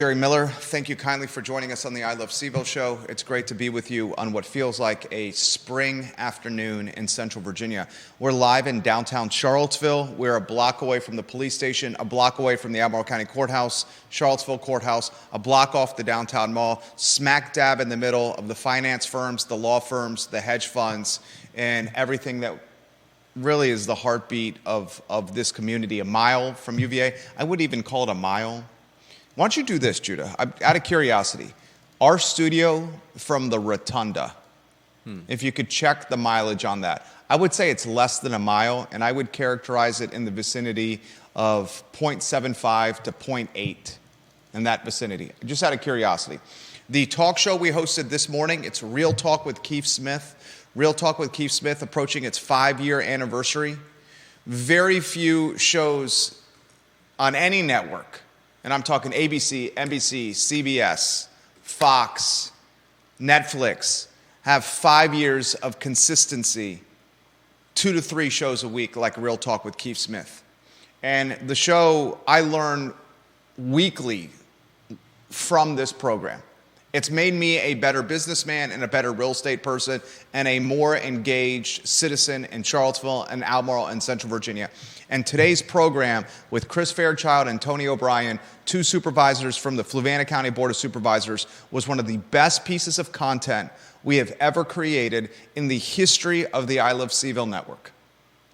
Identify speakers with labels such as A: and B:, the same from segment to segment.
A: Jerry Miller, thank you kindly for joining us on the I Love CVille Show. It's great to be with you on what feels like a spring afternoon in Central Virginia. We're live in downtown Charlottesville. We're a block away from the police station, a block away from the Albemarle County Courthouse, Charlottesville Courthouse, a block off the downtown mall, smack dab in the middle of the finance firms, the law firms, the hedge funds, and everything that really is the heartbeat of this community. A mile from UVA. I wouldn't even call it a mile. Why don't you do this, Judah? Out of curiosity, our studio from the Rotunda, if you could check the mileage on that, I would say it's less than a mile, and I would characterize it in the vicinity of 0.75 to 0.8 in that vicinity, just out of curiosity. The talk show we hosted this morning, it's Real Talk with Keith Smith. Real Talk with Keith Smith approaching its 5-year anniversary. Very few shows on any network, and I'm talking ABC, NBC, CBS, Fox, Netflix, have 5 years of consistency, 2 to 3 shows a week like Real Talk with Keith Smith. And the show, I learn weekly from this program. It's made me a better businessman and a better real estate person and a more engaged citizen in Charlottesville and Albemarle and Central Virginia. And today's program with Chris Fairchild and Tony O'Brien, 2 supervisors from the Fluvanna County Board of Supervisors, was one of the best pieces of content we have ever created in the history of the I Love CVille Network.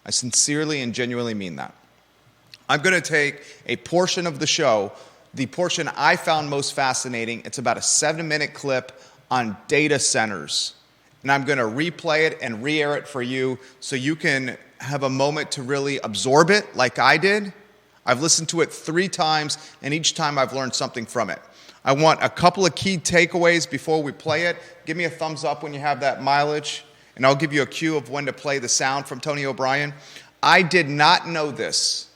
A: I sincerely and genuinely mean that. I'm going to take a portion of the show, the portion I found most fascinating. It's about a 7-minute clip on data centers. And I'm going to replay it and re-air it for you so you can have a moment to really absorb it like I did. I've listened to it 3 times, and each time I've learned something from it. I want a couple of key takeaways before we play it. Give me a thumbs up when you have that mileage, and I'll give you a cue of when to play the sound from Tony O'Brien. I did not know this.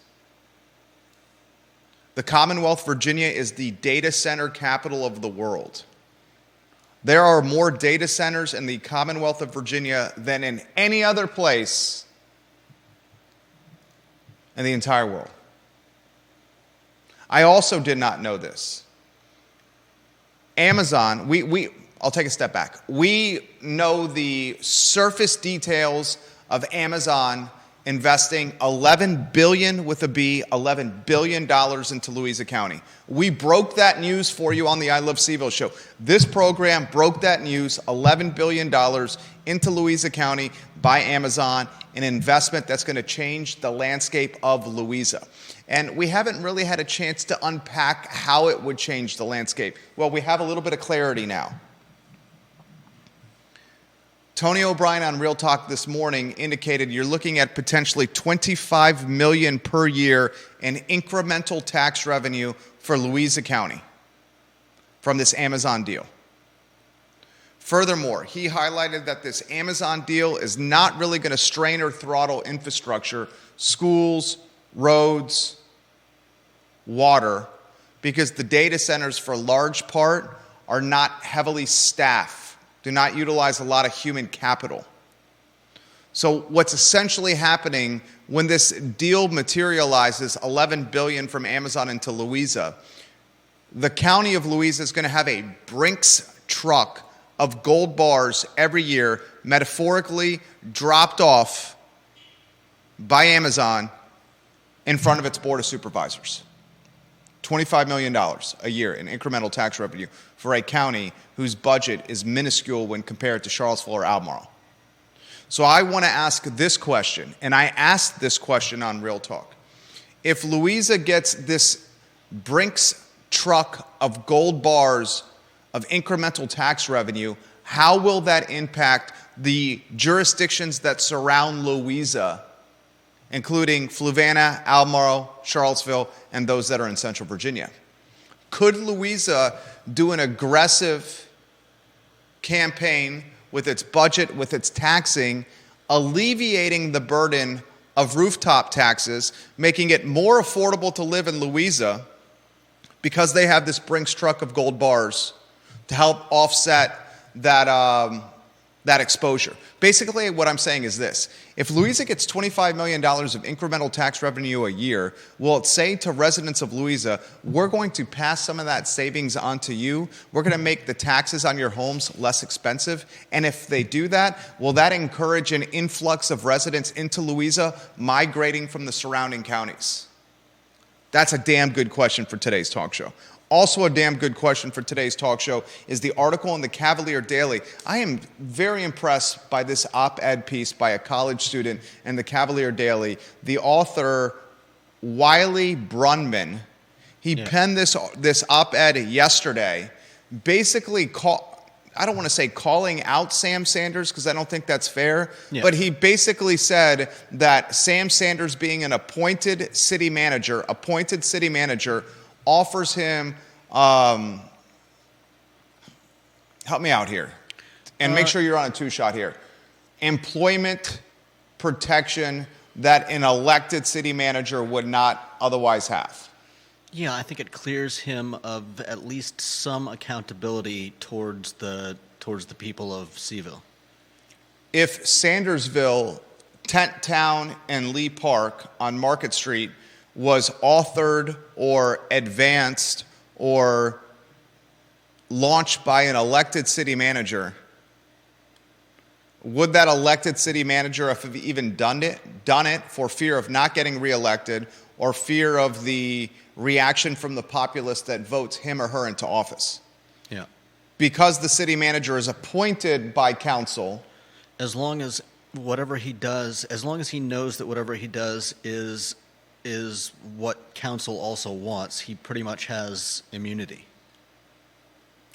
A: The Commonwealth of Virginia is the data center capital of the world. There are more data centers in the Commonwealth of Virginia than in any other place in the entire world. I also did not know this. Amazon, I'll take a step back. We know the surface details of Amazon investing $11 billion with a B, $11 billion into Louisa County. We broke that news for you on the I Love CVille Show. This program broke that news, $11 billion into Louisa County by Amazon, an investment that's going to change the landscape of Louisa. And we haven't really had a chance to unpack how it would change the landscape. Well, we have a little bit of clarity now. Tony O'Brien on Real Talk this morning indicated you're looking at potentially $25 million per year in incremental tax revenue for Louisa County from this Amazon deal. Furthermore, he highlighted that this Amazon deal is not really going to strain or throttle infrastructure, schools, roads, water, because the data centers for large part are not heavily staffed. Do not utilize a lot of human capital. So what's essentially happening when this deal materializes, $11 billion from Amazon into Louisa, the county of Louisa is going to have a Brinks truck of gold bars every year, metaphorically dropped off by Amazon in front of its Board of Supervisors. $25 million a year in incremental tax revenue for a county whose budget is minuscule when compared to Charlottesville or Albemarle. So I want to ask this question, and I asked this question on Real Talk. If Louisa gets this Brinks truck of gold bars of incremental tax revenue, how will that impact the jurisdictions that surround Louisa, including Fluvanna, Albemarle, Charlottesville, and those that are in Central Virginia? Could Louisa do an aggressive campaign with its budget, with its taxing, alleviating the burden of rooftop taxes, making it more affordable to live in Louisa because they have this Brinks truck of gold bars to help offset that that exposure. Basically, what I'm saying is this. If Louisa gets $25 million of incremental tax revenue a year, will it say to residents of Louisa, we're going to pass some of that savings on to you, we're going to make the taxes on your homes less expensive? And if they do that, will that encourage an influx of residents into Louisa migrating from the surrounding counties? That's a damn good question for today's talk show. Also a damn good question for today's talk show is the article in the Cavalier Daily. I am very impressed by this op-ed piece by a college student in the Cavalier Daily. The author, Wiley Brunman, he penned this op-ed yesterday, basically I don't want to say calling out Sam Sanders because I don't think that's fair, but he basically said that Sam Sanders being an appointed city manager offers him, help me out here, and make sure you're on a two-shot here, employment protection that an elected city manager would not otherwise have.
B: Yeah, I think it clears him of at least some accountability towards the people of CVille.
A: If Sandersville, Tent Town, and Lee Park on Market Street was authored or advanced or launched by an elected city manager, would that elected city manager have even done it for fear of not getting reelected or fear of the reaction from the populace that votes him or her into office?
B: Yeah.
A: Because the city manager is appointed by council.
B: As long as whatever he does, as long as he knows that whatever he does is what council also wants, he pretty much has immunity.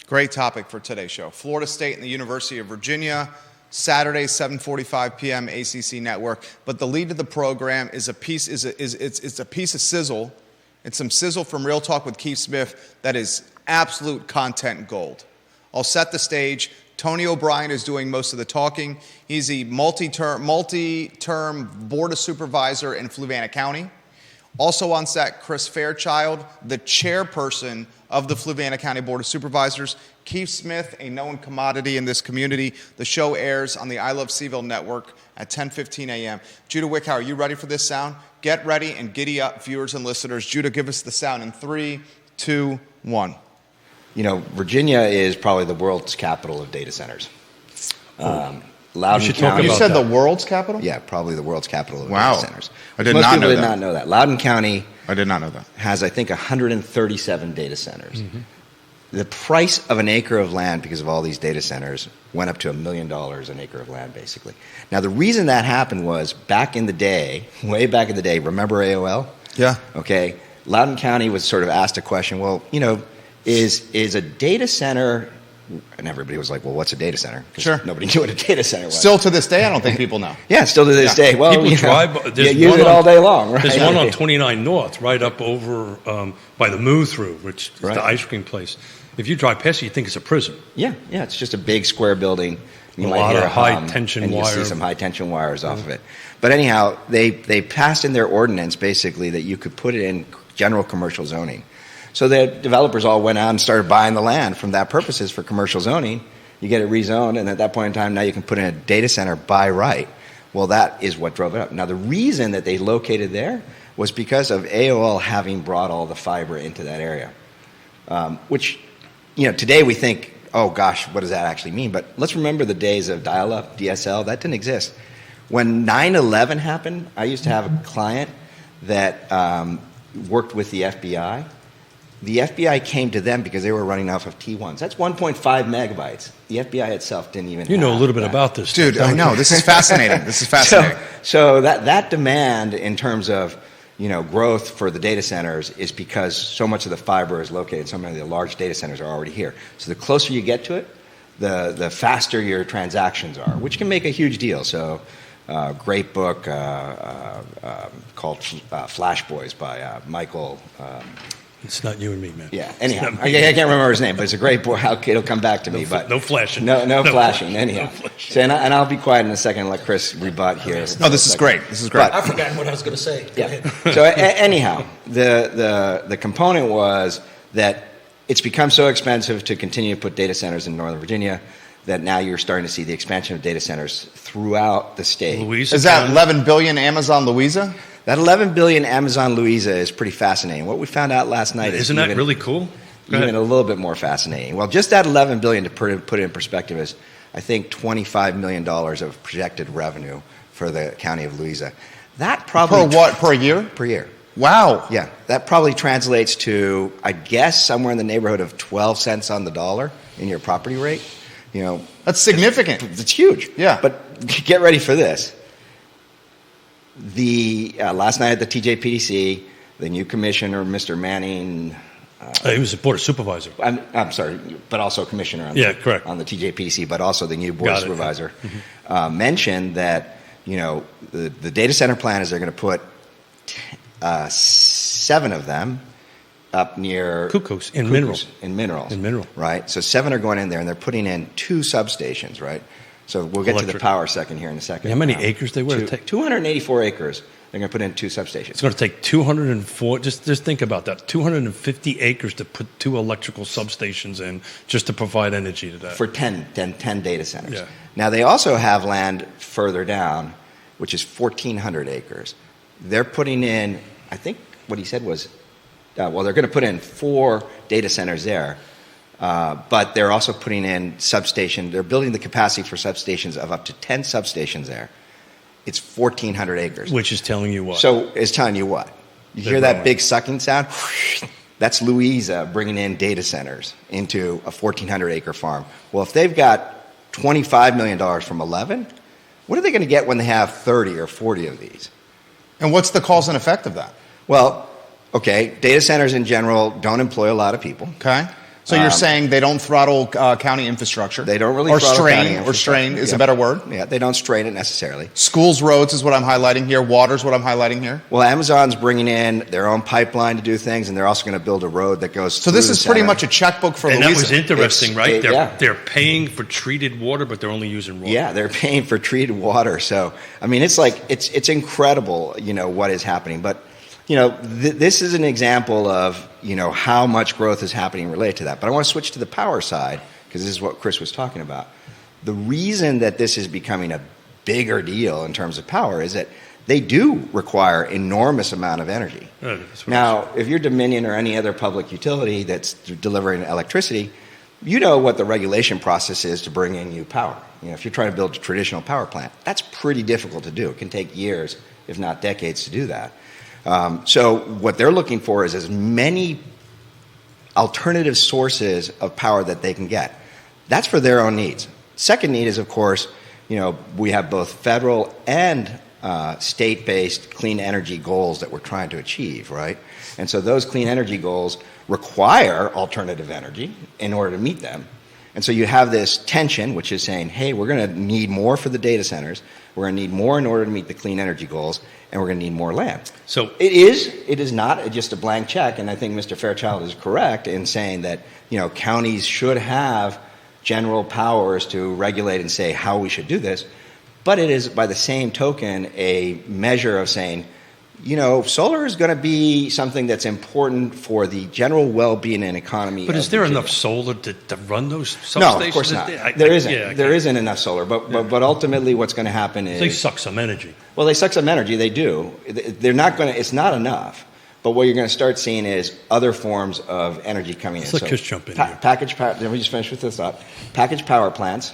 A: Great topic for today's show. Florida State and the University of Virginia, Saturday, 7:45 p.m. ACC Network. But the lead of the program is a piece of sizzle. It's some sizzle from Real Talk with Keith Smith that is absolute content gold. I'll set the stage. Tony O'Brien is doing most of the talking. He's a multi-term board of supervisor in Fluvanna County. Also on set, Chris Fairchild, the chairperson of the Fluvanna County Board of Supervisors. Keith Smith, a known commodity in this community. The show airs on the I Love CVille Network at 10:15 a.m. Judah Wick, are you ready for this sound? Get ready and giddy up, viewers and listeners. Judah, give us the sound in 3, 2, 1.
C: You know, Virginia is probably the world's capital of data centers. Loudoun County.
A: You said the world's capital?
C: Yeah, probably the world's capital of
A: Wow.
C: data centers.
A: I did
C: Most
A: not
C: people
A: know
C: did
A: that.
C: not know that. Loudoun County
A: I did not know that.
C: has, I think, 137 data centers. Mm-hmm. The price of an acre of land, because of all these data centers, went up to $1 million an acre of land, basically. Now, the reason that happened was back in the day, way back in the day, remember AOL?
A: Yeah.
C: Okay. Loudoun County was sort of asked a question, well, you know, is a data center, and everybody was like, well, what's a data center? 'Cause
A: sure.
C: nobody knew what a data center was.
A: Still to this day, I don't think people know.
C: Yeah, still to this day. Well,
D: people
C: you
D: drive.
C: know,
D: There's
C: you use it all day long, right?
D: There's one on 29 North, right up over by the Move Through, which is
C: Right.
D: the ice cream place. If you drive past it, you think it's a prison.
C: Yeah, it's just a big square building. You
D: A
C: might
D: lot
C: hear
D: of
C: a hum,
D: high-tension
C: and you
D: wire.
C: see some high tension wires off of it. But anyhow, they passed in their ordinance basically that you could put it in general commercial zoning. So the developers all went out and started buying the land from that purposes for commercial zoning. You get it rezoned, and at that point in time, now you can put in a data center by right. Well, that is what drove it up. Now, the reason that they located there was because of AOL having brought all the fiber into that area, which, you know, today we think, oh gosh, what does that actually mean? But let's remember the days of dial-up, DSL, that didn't exist. When 9/11 happened, I used to have a client that worked with the FBI. The FBI came to them because they were running off of T1s. That's 1.5 megabytes. The FBI itself didn't even
D: You know a
C: have
D: little bit
C: that.
D: about this.
A: Dude, I know. This is fascinating. This is fascinating.
C: So that demand in terms of, you know, growth for the data centers is because so much of the fiber is located, so many of the large data centers are already here. So the closer you get to it, the faster your transactions are, which can make a huge deal. So great book called Flash Boys by Michael...
D: It's not you and me, man.
C: Yeah. Anyhow, I can't remember his name, but it's a great book. It'll come back to me. But
D: no flashing.
C: No flashing. Anyhow.
D: No flashing.
C: So, and I'll be quiet in a second and let Chris rebut here.
A: No, this is great. This is great.
B: I forgot what I was going to say. Go ahead.
C: So anyhow, the component was that it's become so expensive to continue to put data centers in Northern Virginia that now you're starting to see the expansion of data centers throughout the state.
D: Louisa
A: Is that
D: County?
A: 11 billion Amazon Louisa?
C: That 11 billion Amazon Louisa is pretty fascinating. What we found out last night
D: Isn't that really cool? Go
C: even
D: ahead.
C: a little bit more fascinating. Well, just that 11 billion, to put it in perspective, is I think $25 million of projected revenue for the county of Louisa. That probably
A: Per what? Per year?
C: per year.
A: Wow.
C: Yeah, that probably translates to, I guess, somewhere in the neighborhood of 12 cents on the dollar in your property rate. You know,
A: That's significant.
C: it's huge.
A: Yeah.
C: But get ready for this. The last night at the TJPDC, the new commissioner, Mr. Manning,
D: He was a board of supervisor.
C: I'm sorry, but also commissioner on,
D: Yeah, correct.
C: on the TJPDC, but also the new board
D: Got it.
C: supervisor, mentioned that, you know, the data center plan is they're going to put 7 of them up near
D: Cuckoos in Minerals.
C: In Minerals.
D: In Mineral.
C: Right? So 7 are going in there, and they're putting in 2 substations, right? So we'll get to the
D: Electric.
C: power second here in a second.
D: How many acres they were?
C: 284 acres. They're going to put in 2 substations.
D: It's going to take 204. Just think about that. 250 acres to put 2 electrical substations in just to provide energy to that.
C: For 10 data centers.
D: Yeah.
C: Now, they also have land further down, which is 1,400 acres. They're putting in, I think what he said was, they're going to put in 4 data centers there, but they're also putting in substation. They're building the capacity for substations of up to 10 substations there. It's 1,400 acres.
D: Which is telling you what?
C: So it's telling you what? You
D: They're
C: hear that
D: growing.
C: big sucking sound? That's Louisa bringing in data centers into a 1,400 acre farm. Well, if they've got $25 million from 11, what are they going to get when they have 30 or 40 of these?
A: And what's the cause and effect of that?
C: Well, okay, data centers in general don't employ a lot of people.
A: Okay. So you're saying they don't throttle county infrastructure?
C: They don't really
A: or
C: throttle
A: strain,
C: county
A: or
C: infrastructure.
A: strain is
C: Yeah.
A: a better word.
C: Yeah, they don't strain it necessarily.
A: Schools, roads is what I'm highlighting here. Water's what I'm highlighting here.
C: Well, Amazon's bringing in their own pipeline to do things, and they're also going to build a road that goes
A: So
C: through
A: this
C: the
A: is pretty
C: center.
A: much a checkbook for
D: and
A: Louisa.
D: that was interesting,
C: It's-
D: right?
C: it- yeah.
D: They're paying for treated water, but they're only using raw.
C: Yeah, they're paying for treated water. So, I mean, it's like, it's incredible, you know, what is happening. But, you know, this is an example of, you know, how much growth is happening related to that. But I want to switch to the power side, because this is what Chris was talking about. The reason that this is becoming a bigger deal in terms of power is that they do require enormous amount of energy.
D: That's what
C: Now, if you're Dominion or any other public utility that's delivering electricity, you know what the regulation process is to bring in new power. You know, if you're trying to build a traditional power plant, that's pretty difficult to do. It can take years, if not decades, to do that. So what they're looking for is as many alternative sources of power that they can get. That's for their own needs. Second need is, of course, you know, we have both federal and state-based clean energy goals that we're trying to achieve, right? And so those clean energy goals require alternative energy in order to meet them. And so you have this tension, which is saying, hey, we're going to need more for the data centers, we're going to need more in order to meet the clean energy goals, and we're going to need more land.
D: So
C: It is not just a blank check, and I think Mr. Fairchild is correct in saying that, you know, counties should have general powers to regulate and say how we should do this, but it is, by the same token, a measure of saying, you know, solar is going to be something that's important for the general well-being and economy.
D: But
C: of
D: is there
C: Virginia.
D: enough solar to run those substations?
C: No, of course not.
D: I-
C: There
D: I-
C: isn't.
D: yeah, I
C: There
D: can't-
C: isn't enough solar. But ultimately, what's going to happen is
D: They suck some energy.
C: well, they suck some energy. They do. They're not going to. It's not enough. But what you're going to start seeing is other forms of energy coming in.
D: Let's let Chris jump in here.
C: Package power. Let me just finish with this thought. Package power plants,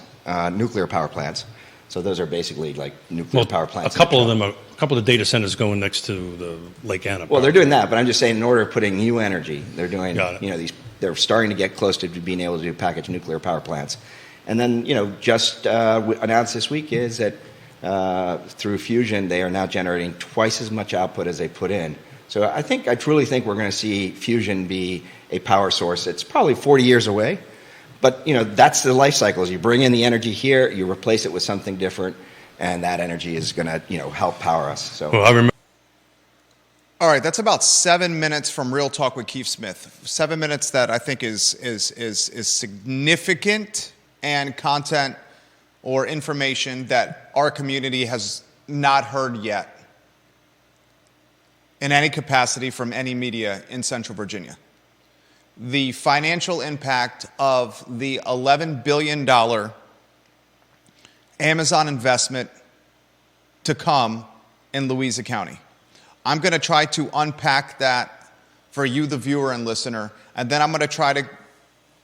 C: nuclear power plants. So those are basically like nuclear
D: Well,
C: power plants.
D: a couple of data centers going next to the Lake Anna.
C: Well, they're doing that, but I'm just saying, in order of putting new energy, they're doing,
D: Got it.
C: you know, these. They're starting to get close to being able to do packaged nuclear power plants, and then, you know, just announced this week is that through fusion, they are now generating twice as much output as they put in. So I truly think we're going to see fusion be a power source. It's probably 40 years away, but, you know, that's the life cycles. You bring in the energy here, you replace it with something different, and that energy is going to, you know, help power us. So.
D: Well, I remember.
A: All right, that's about 7 minutes from Real Talk with Keith Smith. 7 minutes that I think is significant and content or information that our community has not heard yet in any capacity from any media in Central Virginia. The financial impact of the $11 billion Amazon investment to come in Louisa County. I'm going to try to unpack that for you, the viewer and listener, and then I'm going to try to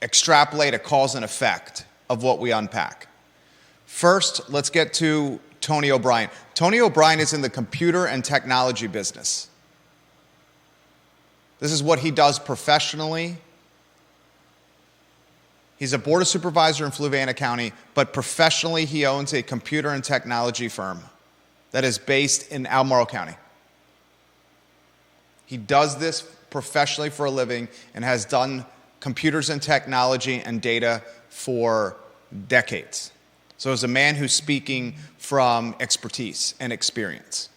A: extrapolate a cause and effect of what we unpack. First, let's get to Tony O'Brien. Tony O'Brien is in the computer and technology business. This is what he does professionally. He's a board of supervisor in Fluvanna County, but professionally he owns a computer and technology firm that is based in Albemarle County. He does this professionally for a living and has done computers and technology and data for decades. So as a man who's speaking from expertise and experience.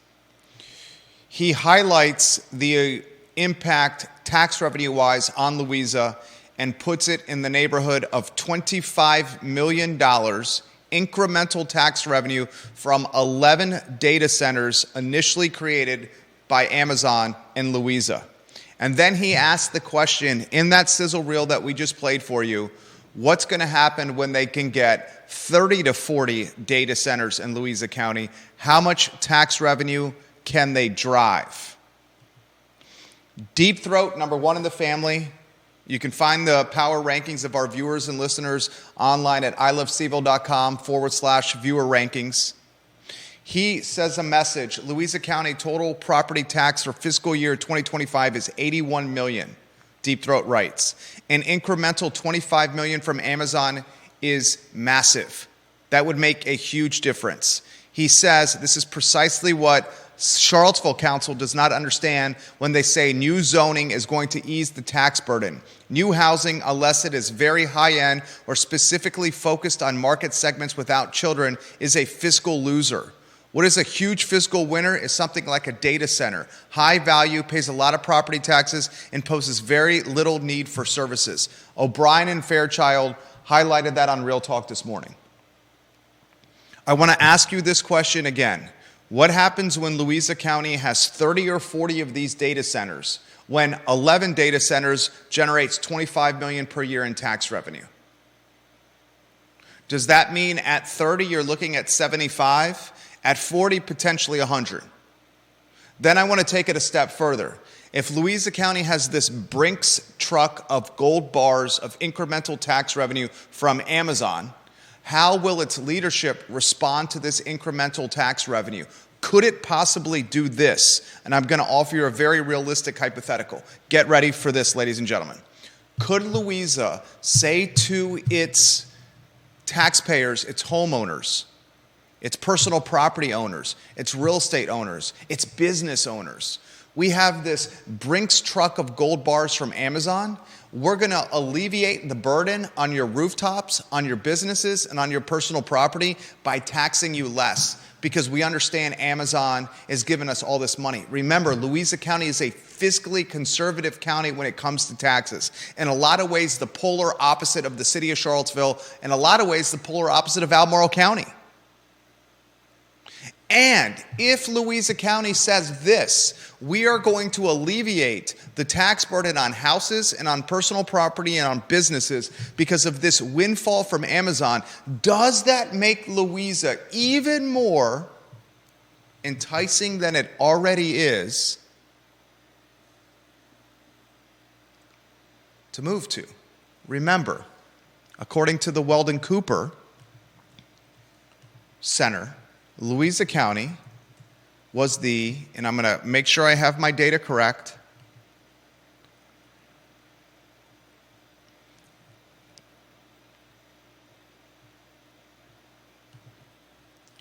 A: He highlights the impact tax revenue-wise on Louisa and puts it in the neighborhood of $25 million incremental tax revenue from 11 data centers initially created by Amazon in Louisa. And then he asked the question in that sizzle reel that we just played for you, what's going to happen when they can get 30 to 40 data centers in Louisa County? How much tax revenue can they drive? Deep Throat, number one in the family. You can find the power rankings of our viewers and listeners online at ilovecville.com/viewer rankings. He says a message, Louisa County total property tax for fiscal year 2025 is $81 million, Deep Throat writes. An incremental $25 million from Amazon is massive. That would make a huge difference. He says this is precisely what Charlottesville Council does not understand when they say new zoning is going to ease the tax burden. New housing, unless it is very high-end or specifically focused on market segments without children, is a fiscal loser. What is a huge fiscal winner is something like a data center. High value, pays a lot of property taxes, and poses very little need for services. O'Brien and Fairchild highlighted that on Real Talk this morning. I want to ask you this question again. What happens when Louisa County has 30 or 40 of these data centers, when 11 data centers generates $25 million per year in tax revenue? Does that mean at 30 you're looking at 75? At 40, potentially 100. Then I want to take it a step further. If Louisa County has this Brinks truck of gold bars of incremental tax revenue from Amazon, how will its leadership respond to this incremental tax revenue? Could it possibly do this? And I'm going to offer you a very realistic hypothetical. Get ready for this, ladies and gentlemen. Could Louisa say to its taxpayers, its homeowners, its personal property owners, its real estate owners, its business owners, we have this Brinks truck of gold bars from Amazon. We're going to alleviate the burden on your rooftops, on your businesses, and on your personal property by taxing you less, because we understand Amazon is giving us all this money. Remember, Louisa County is a fiscally conservative county when it comes to taxes. In a lot of ways, the polar opposite of the city of Charlottesville, in a lot of ways, the polar opposite of Albemarle County. And if Louisa County says this, we are going to alleviate the tax burden on houses and on personal property and on businesses because of this windfall from Amazon, does that make Louisa even more enticing than it already is to move to? Remember, according to the Weldon Cooper Center, Louisa County was the, and I'm going to make sure I have my data correct,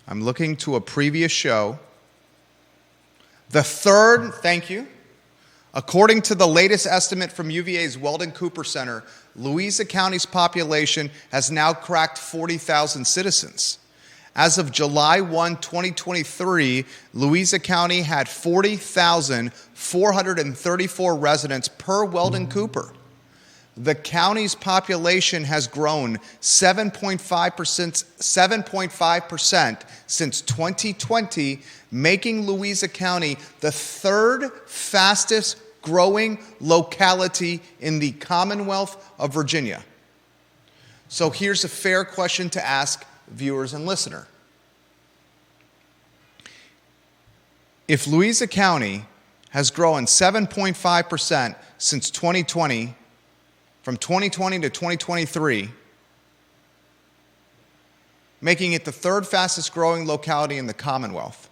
A: I'm looking to a previous show. The third, thank you, according to the latest estimate from UVA's Weldon Cooper Center, Louisa County's population has now cracked 40,000 citizens. As of July 1, 2023, Louisa County had 40,434 residents per Weldon Cooper. The county's population has grown 7.5% since 2020, making Louisa County the third fastest growing locality in the Commonwealth of Virginia. So here's a fair question to ask viewers and listener. if Louisa County has grown 7.5% since 2020, from 2020 to 2023, making it the third fastest growing locality in the Commonwealth,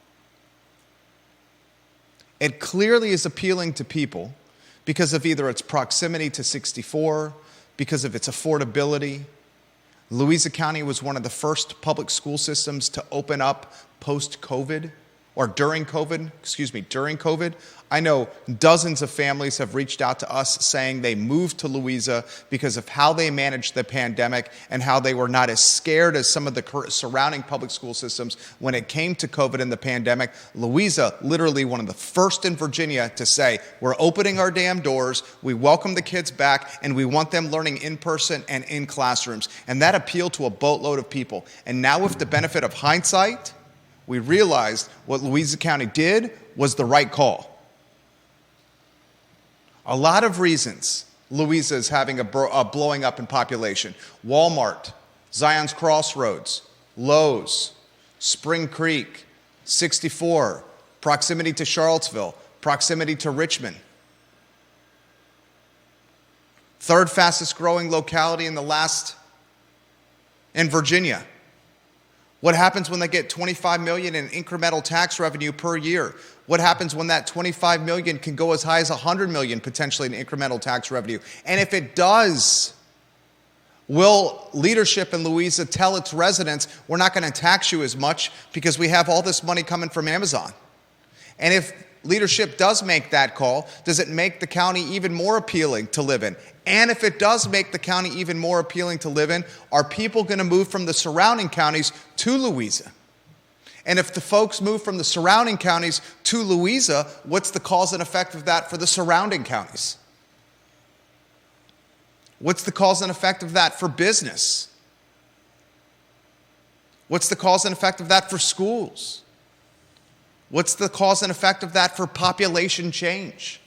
A: it clearly is appealing to people because of either its proximity to 64, because of its affordability. Louisa County was one of the first public school systems to open up post-COVID, or during COVID. I know dozens of families have reached out to us saying they moved to Louisa because of how they managed the pandemic and how they were not as scared as some of the surrounding public school systems when it came to COVID and the pandemic. Louisa, literally one of the first in Virginia to say, we're opening our damn doors, we welcome the kids back, and we want them learning in person and in classrooms. And that appealed to a boatload of people. And now with the benefit of hindsight, we realized what Louisa County did was the right call. A lot of reasons Louisa is having a blowing up in population. Walmart, Zion's Crossroads, Lowe's, Spring Creek, 64, proximity to Charlottesville, proximity to Richmond. Third fastest growing locality in Virginia. What happens when they get $25 million in incremental tax revenue per year? What happens when that $25 million can go as high as $100 million potentially in incremental tax revenue? And if it does, will leadership in Louisa tell its residents, we're not going to tax you as much because we have all this money coming from Amazon? And if leadership does make that call, does it make the county even more appealing to live in? And if it does make the county even more appealing to live in, are people going to move from the surrounding counties to Louisa? And if the folks move from the surrounding counties to Louisa, what's the cause and effect of that for the surrounding counties? What's the cause and effect of that for business? What's the cause and effect of that for schools? What's the cause and effect of that for population change?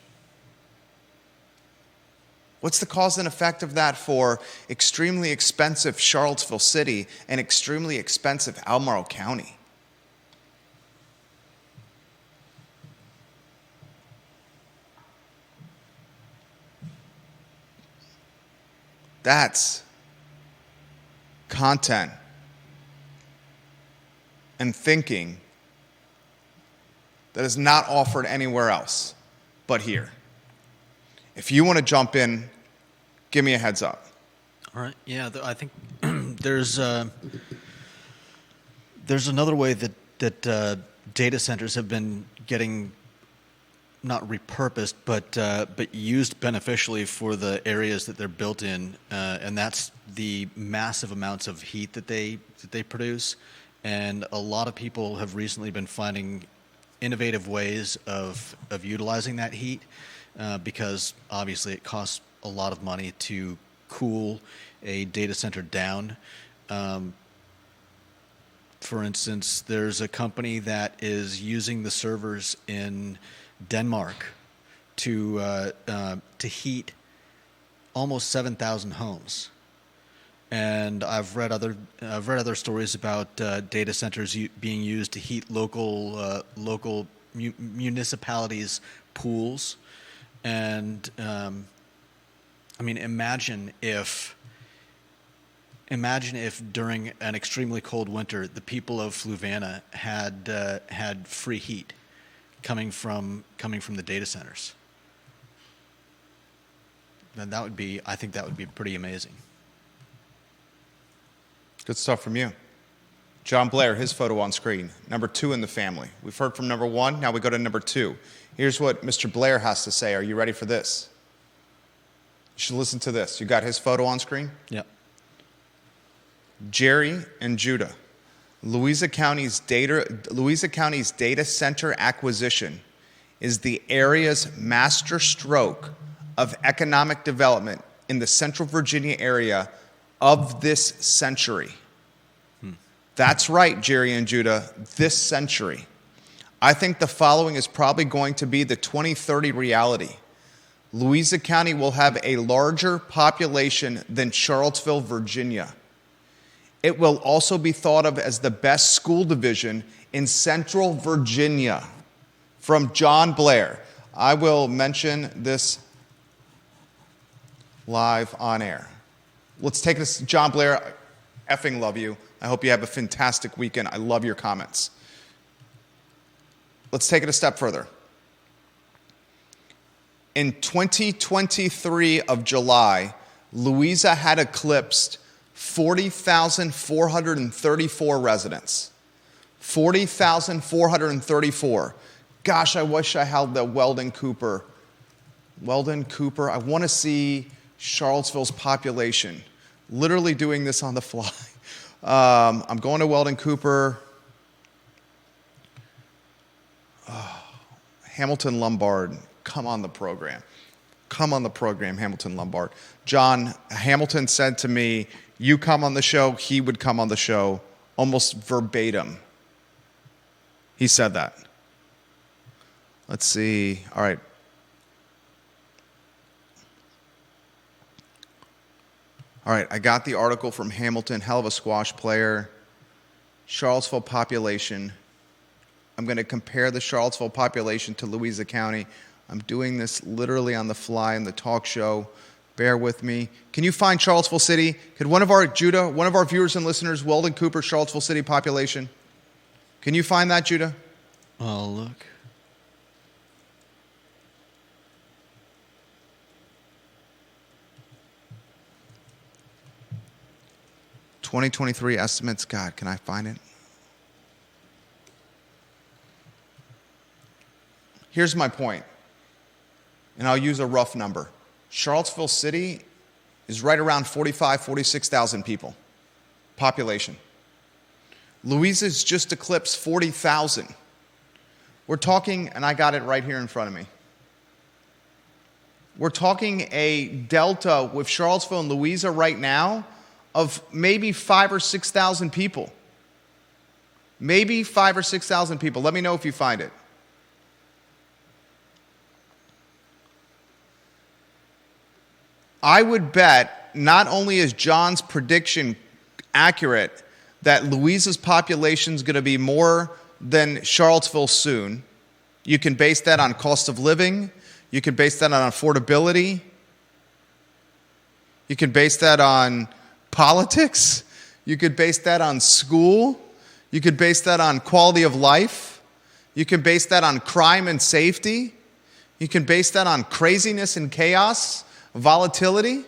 A: What's the cause and effect of that for extremely expensive Charlottesville City and extremely expensive Albemarle County? That's content and thinking that is not offered anywhere else but here. If you want to jump in, give me a heads up.
B: All right. Yeah, I think there's another way that data centers have been getting not repurposed, but used beneficially for the areas that they're built in, and that's the massive amounts of heat that they produce. And a lot of people have recently been finding innovative ways of utilizing that heat. Because obviously it costs a lot of money to cool a data center down. For instance, there's a company that is using the servers in Denmark to heat almost 7,000 homes. And I've read other stories about data centers being used to heat local municipalities' pools. And I mean, imagine if during an extremely cold winter, the people of Fluvanna had free heat coming from the data centers. Then I think that would be pretty amazing.
A: Good stuff from you. John Blair, his photo on screen, number 2 in the family. We've heard from number 1, now we go to number 2. Here's what Mr. Blair has to say. Are you ready for this? You should listen to this. You got his photo on screen?
B: Yep.
A: Jerry and Judah, Louisa County's data center acquisition is the area's master stroke of economic development in the Central Virginia area of this century. That's right, Jerry and Judah, this century. I think the following is probably going to be the 2030 reality. Louisa County will have a larger population than Charlottesville, Virginia. It will also be thought of as the best school division in Central Virginia. from John Blair. I will mention this live on air. Let's take this. John Blair, I effing love you. I hope you have a fantastic weekend. I love your comments. Let's take it a step further. In 2023 of July, Louisa had eclipsed 40,434 residents. 40,434. Gosh, I wish I had the Weldon Cooper. Weldon Cooper. I want to see Charlottesville's population. Literally doing this on the fly. I'm going to Weldon Cooper. Oh, Hamilton Lombard. Come on the program. Come on the program, Hamilton Lombard. John Hamilton said to me, you come on the show, he would come on the show, almost verbatim. He said that. Let's see. All right. All right, I got the article from Hamilton, hell of a squash player. Charlottesville population. I'm going to compare the Charlottesville population to Louisa County. I'm doing this literally on the fly in the talk show. Bear with me. Can you find Charlottesville City? Could one of our viewers and listeners, Weldon Cooper, Charlottesville City population? Can you find that, Judah?
B: I'll look.
A: (2023) estimates. God, can I find it? Here's my point, and I'll use a rough number. Charlottesville City is right around 46,000 people, population. Louisa's just eclipsed 40,000. We're talking, and I got it right here in front of me. We're talking a delta with Charlottesville and Louisa right now of maybe 5,000 or 6,000 people. Maybe 5,000 or 6,000 people. Let me know if you find it. I would bet not only is John's prediction accurate that Louisa's population is going to be more than Charlottesville soon. You can base that on cost of living. You can base that on affordability. You can base that on politics. You could base that on school. You could base that on quality of life. You can base that on crime and safety. You can base that on craziness and chaos. Volatility.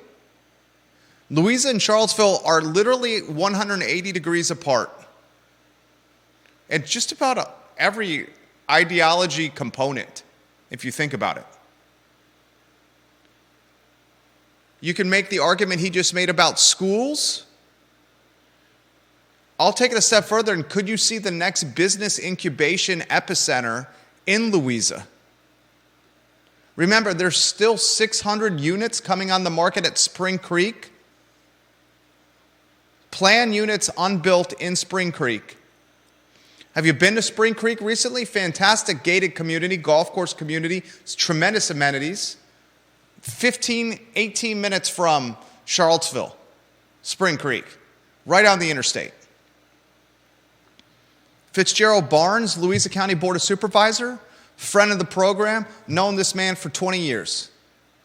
A: Louisa and Charlottesville are literally 180 degrees apart. And just about every ideology component, if you think about it. You can make the argument he just made about schools. I'll take it a step further, and could you see the next business incubation epicenter in Louisa? Remember, there's still 600 units coming on the market at Spring Creek. Plan units unbuilt in Spring Creek. Have you been to Spring Creek recently? Fantastic gated community, golf course community, tremendous amenities. 15, 18 minutes from Charlottesville, Spring Creek, right on the interstate. Fitzgerald Barnes, Louisa County Board of Supervisor, friend of the program, known this man for 20 years,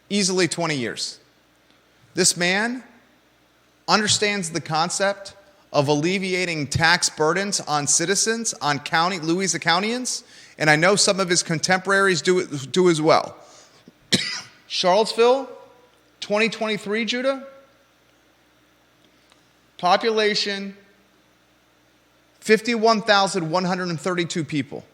A: easily 20 years. This man understands the concept of alleviating tax burdens on citizens, on Louisa Countyans, and I know some of his contemporaries do as well. Charlottesville, 2023, Judah, population 51,132 people.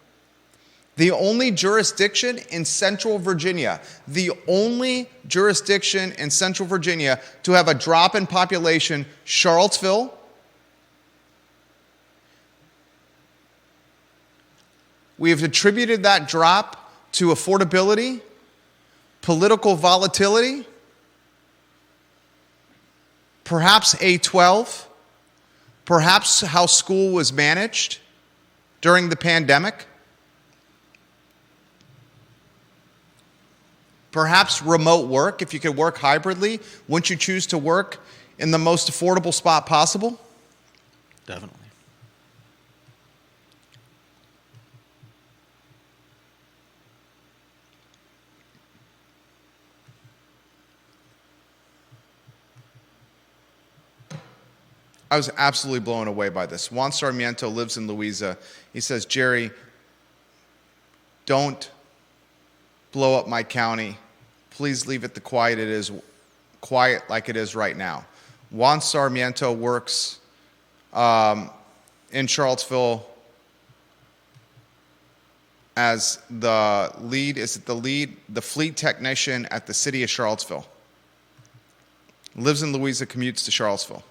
A: The only jurisdiction in Central Virginia, the only jurisdiction in Central Virginia to have a drop in population, Charlottesville. We have attributed that drop to affordability, political volatility, perhaps A12, perhaps how school was managed during the pandemic. Perhaps remote work, if you could work hybridly, wouldn't you choose to work in the most affordable spot possible?
B: Definitely.
A: I was absolutely blown away by this. Juan Sarmiento lives in Louisa. He says, Jerry, don't blow up my county. Please leave it quiet like it is right now. Juan Sarmiento works in Charlottesville as the fleet technician at the city of Charlottesville. Lives in Louisa, commutes to Charlottesville.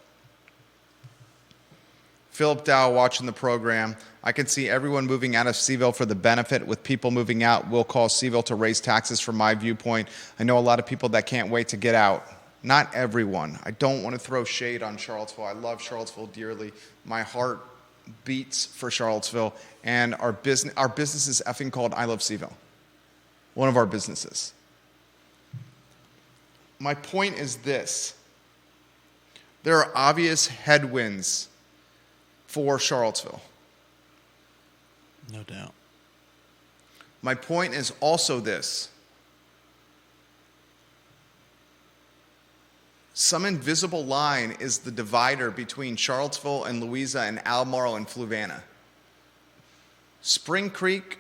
A: Philip Dow watching the program. I can see everyone moving out of CVille for the benefit. With people moving out, will cause CVille to raise taxes from my viewpoint. I know a lot of people that can't wait to get out. Not everyone. I don't want to throw shade on Charlottesville. I love Charlottesville dearly. My heart beats for Charlottesville, and our business is effing called I Love CVille. One of our businesses. My point is this. There are obvious headwinds for Charlottesville.
B: No doubt.
A: My point is also this. Some invisible line is the divider between Charlottesville and Louisa and Albemarle and Fluvanna. Spring Creek,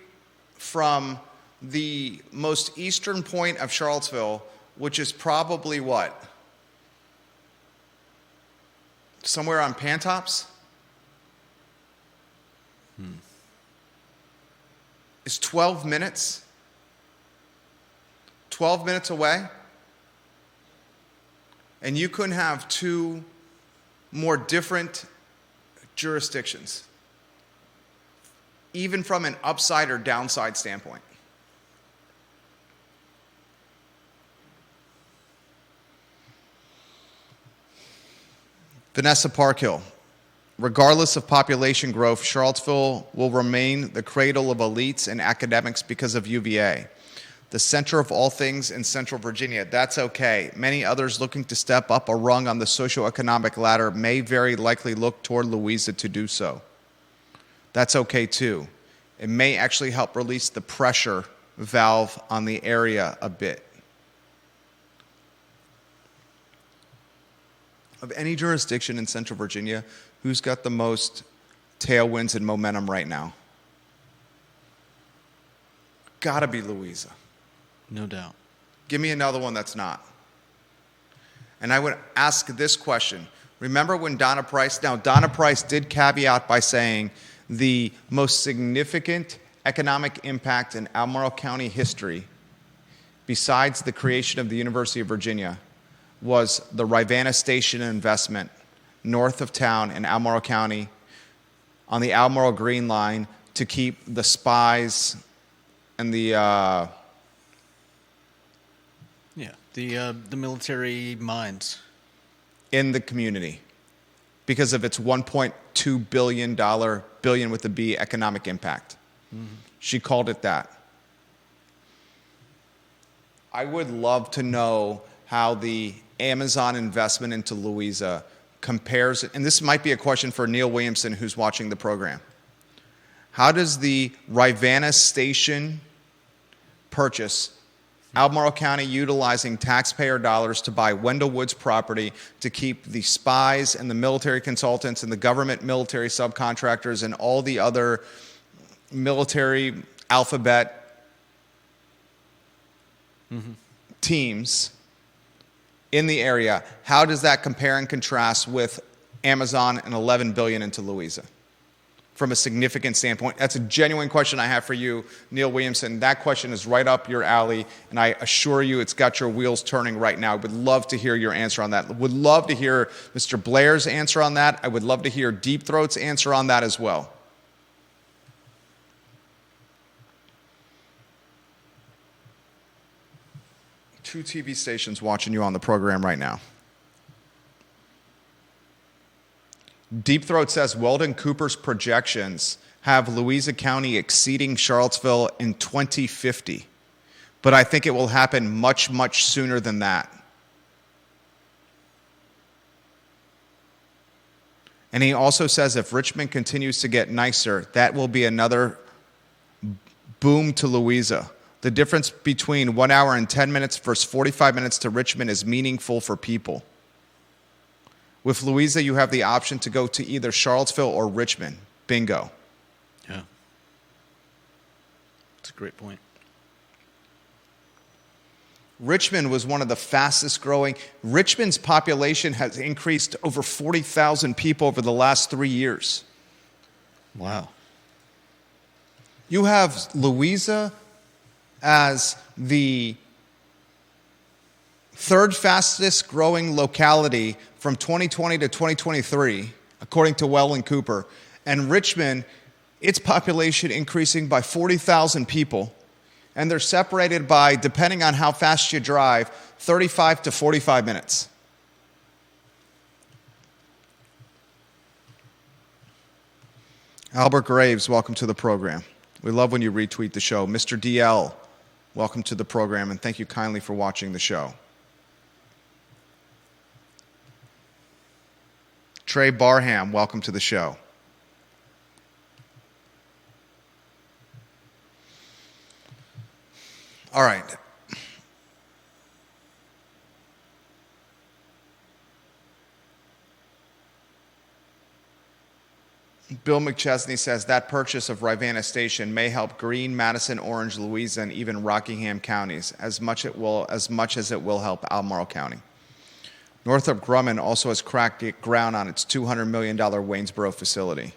A: from the most eastern point of Charlottesville, which is probably what? Somewhere on Pantops? Is 12 minutes? 12 minutes away? And you couldn't have two more different jurisdictions, even from an upside or downside standpoint. Vanessa Parkhill. Regardless of population growth, Charlottesville will remain the cradle of elites and academics because of UVA. The center of all things in Central Virginia. That's okay. Many others looking to step up a rung on the socioeconomic ladder may very likely look toward Louisa to do so. That's okay too. It may actually help release the pressure valve on the area a bit. Of any jurisdiction in Central Virginia, who's got the most tailwinds and momentum right now? Gotta be Louisa.
B: No doubt.
A: Give me another one that's not. And I would ask this question. Remember when Donna Price did caveat by saying the most significant economic impact in Albemarle County history, besides the creation of the University of Virginia, was the Rivanna Station investment north of town in Albemarle County on the Albemarle Green Line to keep the spies and the
B: military mines
A: in the community because of its $1.2 billion with the B economic impact. Mm-hmm. She called it that. I would love to know how the Amazon investment into Louisa compares, and this might be a question for Neil Williamson who's watching the program. How does the Rivanna Station purchase, Albemarle County utilizing taxpayer dollars to buy Wendell Woods property to keep the spies and the military consultants and the government military subcontractors and all the other military alphabet teams in the area? How does that compare and contrast with Amazon and $11 billion into Louisa from a significant standpoint? That's a genuine question I have for you, Neil Williamson. That question is right up your alley, and I assure you it's got your wheels turning right now. I would love to hear your answer on that. Would love to hear Mr. Blair's answer on that. I would love to hear Deep Throat's answer on that as well. Two TV stations watching you on the program right now. Deep Throat says Weldon Cooper's projections have Louisa County exceeding Charlottesville in 2050. But I think it will happen much, much sooner than that. And he also says if Richmond continues to get nicer, that will be another boom to Louisa. The difference between 1 hour and 10 minutes versus 45 minutes to Richmond is meaningful for people. With Louisa, you have the option to go to either Charlottesville or Richmond. Bingo.
B: Yeah. That's a great point.
A: Richmond was one of the fastest growing. Richmond's population has increased over 40,000 people over the last 3 years.
B: Wow.
A: You have Louisa as the third fastest growing locality from 2020 to 2023, according to Well and Cooper. And Richmond, its population increasing by 40,000 people. And they're separated by, depending on how fast you drive, 35 to 45 minutes. Albert Graves, welcome to the program. We love when you retweet the show. Mr. DL, welcome to the program, and thank you kindly for watching the show. Trey Barham, welcome to the show. All right. Bill McChesney says that purchase of Rivanna Station may help Greene, Madison, Orange, Louisa, and even Rockingham counties as much as it will help Albemarle County. Northrop Grumman also has cracked ground on its $200 million Waynesboro facility.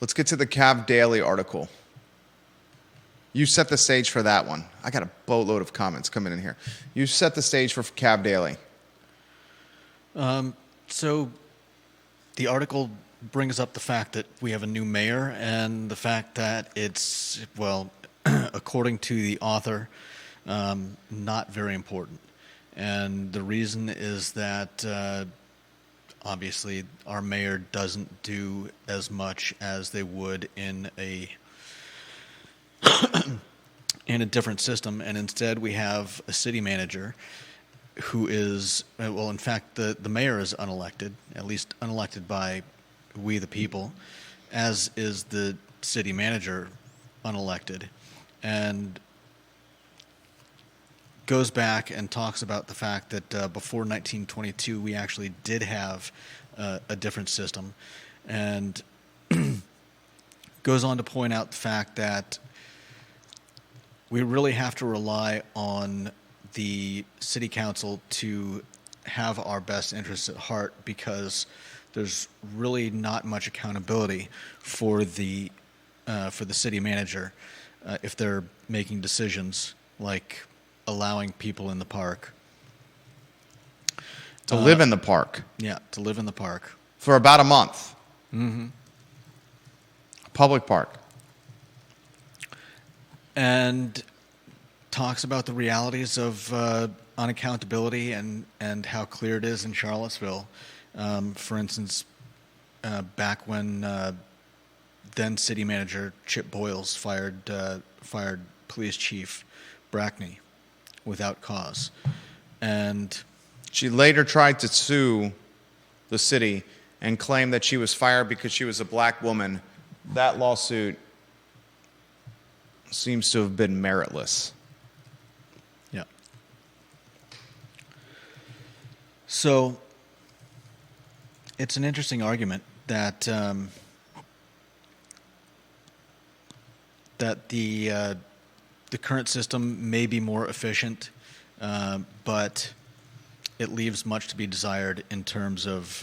A: Let's get to the Cav Daily article. You set the stage for that one. I got a boatload of comments coming in here. You set the stage for Cav Daily.
B: So the article brings up the fact that we have a new mayor and the fact that it's, well, according to the author, not very important. And the reason is that obviously our mayor doesn't do as much as they would in a in a different system, and instead we have a city manager who is, well, in fact, the mayor is unelected, at least unelected by we the people, as is the city manager unelected, and goes back and talks about the fact that before 1922 we actually did have a different system, and goes on to point out the fact that we really have to rely on the city council to have our best interests at heart, because there's really not much accountability for the city manager if they're making decisions like allowing people in the park
A: to live in the park.
B: Yeah, to live in the park
A: For about a month.
B: Mm-hmm.
A: A public park.
B: And talks about the realities of unaccountability and how clear it is in Charlottesville. For instance, back when then city manager Chip Boyles fired police chief Brackney without cause, and
A: She later tried to sue the city and claimed that she was fired because she was a black woman. That lawsuit seems to have been meritless.
B: yeah. So it's an interesting argument that that the current system may be more efficient, but it leaves much to be desired in terms of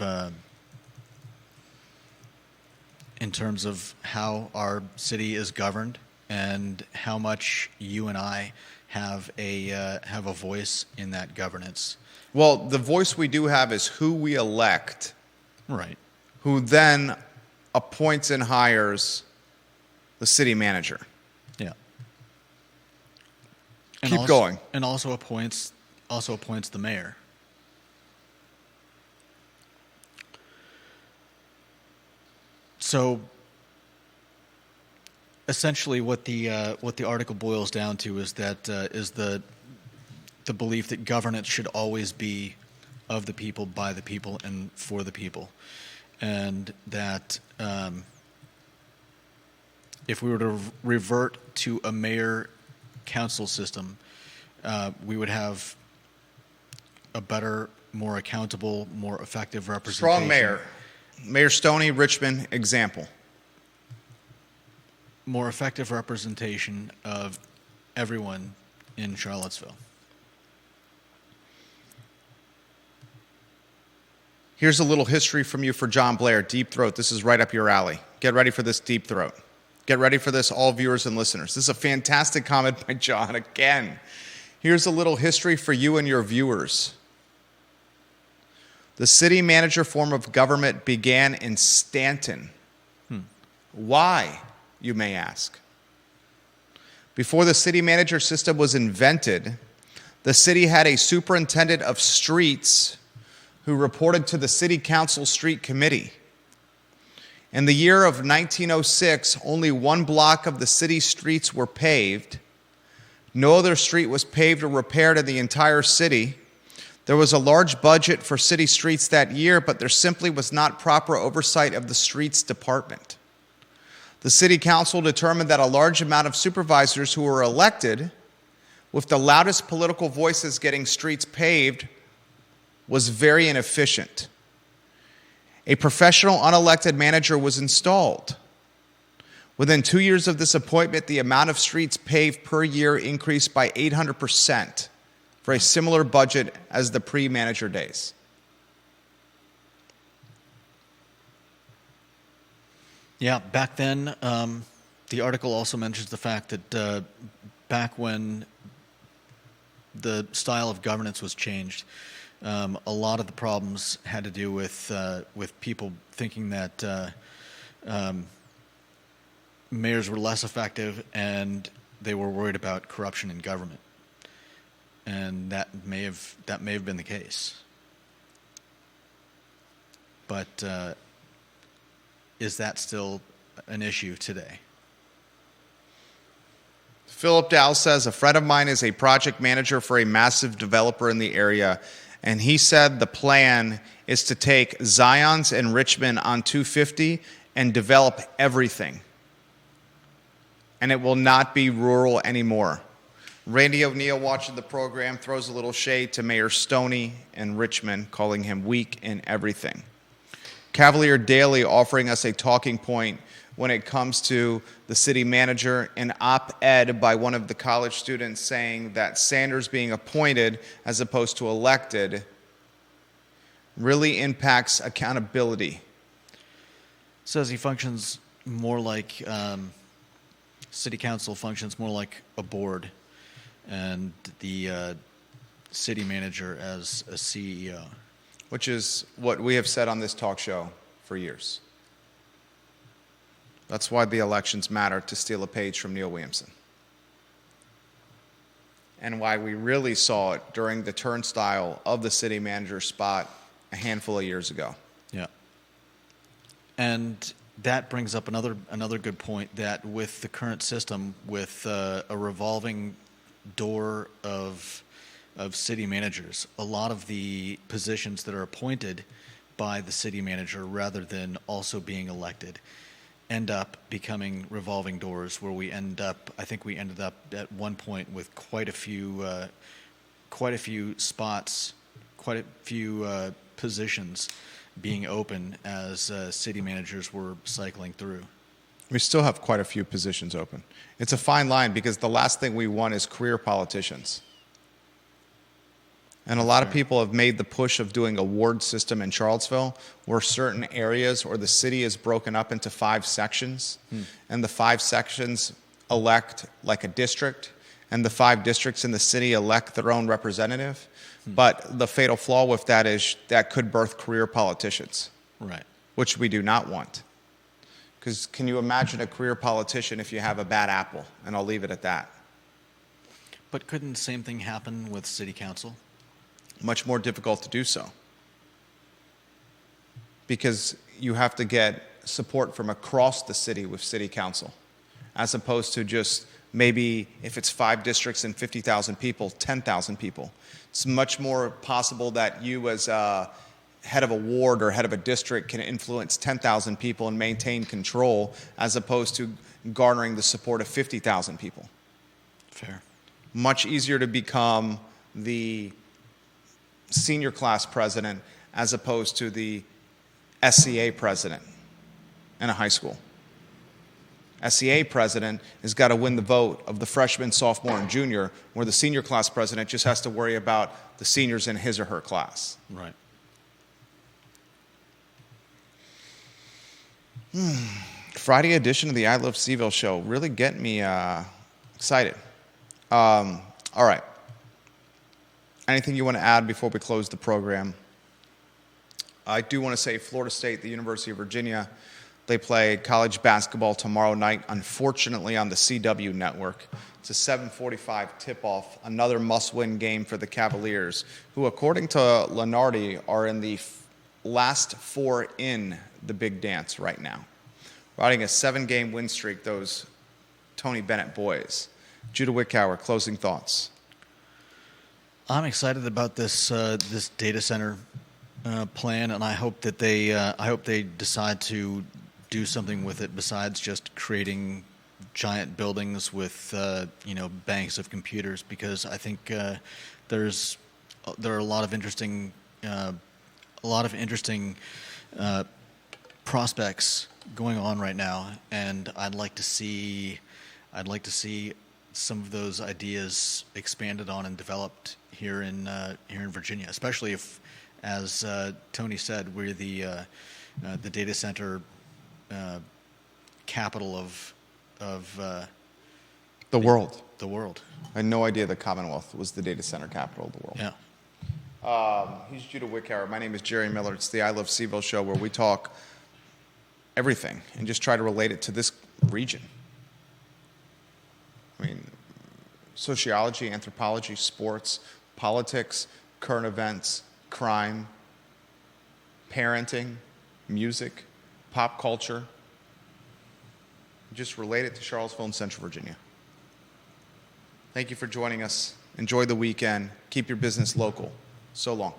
B: how our city is governed and how much you and I have a voice in that governance.
A: Well, the voice we do have is who we elect,
B: Right.
A: who then appoints and hires the city manager.
B: Yeah.
A: Keep going.
B: And also appoints the mayor. So essentially what the article boils down to is that is the belief that governance should always be of the people, by the people, and for the people, and that if we were to revert to a mayor council system, we would have a better, more accountable, more effective representation.
A: Strong mayor. Mayor Stoney, Richmond, example.
B: More effective representation of everyone in Charlottesville.
A: Here's a little history from you for John Blair. Deep Throat. This is right up your alley. Get ready for this, Deep Throat. Get ready for this, all viewers and listeners. This is a fantastic comment by John again. Here's a little history for you and your viewers. The city manager form of government began in Stanton. Why, you may ask? Before the city manager system was invented, the city had a superintendent of streets who reported to the city council street committee. In the year of 1906, only one block of the city's streets were paved. No other street was paved or repaired in the entire city. There was a large budget for city streets that year, but there simply was not proper oversight of the streets department. The city council determined that a large amount of supervisors who were elected, with the loudest political voices getting streets paved, was very inefficient. A professional unelected manager was installed. Within 2 years of this appointment, the amount of streets paved per year increased by 800% for a similar budget as the pre-manager days.
B: Yeah, back then, the article also mentions the fact that back when the style of governance was changed, a lot of the problems had to do with people thinking that mayors were less effective and they were worried about corruption in government, and that may have been the case. But is that still an issue today?
A: Philip Dow says, a friend of mine is a project manager for a massive developer in the area, and he said the plan is to take Zion's and Richmond on 250 and develop everything. And it will not be rural anymore. Randy O'Neill, watching the program, throws a little shade to Mayor Stoney and Richmond, calling him weak in everything. Cavalier Daily offering us a talking point when it comes to the city manager, an op-ed by one of the college students saying that Sanders being appointed as opposed to elected really impacts accountability.
B: Says he functions more like, city council functions more like a board, and the city manager as a CEO.
A: Which is what we have said on this talk show for years. That's why the elections matter, to steal a page from Neil Williamson. And why we really saw it during the turnstile of the city manager spot a handful of years ago.
B: Yeah. And that brings up another good point, that with the current system, with a revolving door of city managers, a lot of the positions that are appointed by the city manager rather than also being elected end up becoming revolving doors, where I think we ended up at one point with quite a few spots, quite a few positions being open as city managers were cycling through.
A: We still have quite a few positions open. It's a fine line, because the last thing we want is career politicians. And a lot of people have made the push of doing a ward system in Charlottesville, where certain areas or the city is broken up into 5 sections, and the 5 sections elect like a district, and the 5 districts in the city elect their own representative. But the fatal flaw with that is that could birth career politicians,
B: Right.
A: which we do not want. Because can you imagine a career politician if you have a bad apple? And I'll leave it at that.
B: But couldn't the same thing happen with city council?
A: Much more difficult to do so, because you have to get support from across the city with city council, as opposed to just maybe, if it's 5 districts and 50,000 people, 10,000 people. It's much more possible that you, as a head of a ward or head of a district, can influence 10,000 people and maintain control, as opposed to garnering the support of 50,000 people.
B: Fair.
A: Much easier to become the senior class president as opposed to the SCA president in a high school. SCA president has got to win the vote of the freshman, sophomore, and junior, where the senior class president just has to worry about the seniors in his or her class.
B: Right.
A: Friday edition of the I Love CVille Show. Really getting me excited. All right. Anything you want to add before we close the program? I do want to say Florida State, the University of Virginia, they play college basketball tomorrow night, unfortunately, on the CW network. It's a 7:45 tip-off, another must-win game for the Cavaliers, who, according to Lenardi, are in the last four in the big dance right now. Riding a 7-game win streak, those Tony Bennett boys. Judah Wickower, closing thoughts.
B: I'm excited about this this data center plan, and I hope that they decide to do something with it besides just creating giant buildings with banks of computers, because I think there are a lot of interesting prospects going on right now, and I'd like to see some of those ideas expanded on and developed here in Virginia, especially if, as Tony said, we're the data center capital of
A: The world.
B: the world.
A: I had no idea the Commonwealth was the data center capital of the world.
B: Yeah.
A: He's Judah Wickower. My name is Jerry Miller. It's the I Love CVille Show, where we talk everything and just try to relate it to this region. I mean, sociology, anthropology, sports, politics, current events, crime, parenting, music, pop culture. Just relate it to Charlottesville and Central Virginia. Thank you for joining us. Enjoy the weekend. Keep your business local. So long.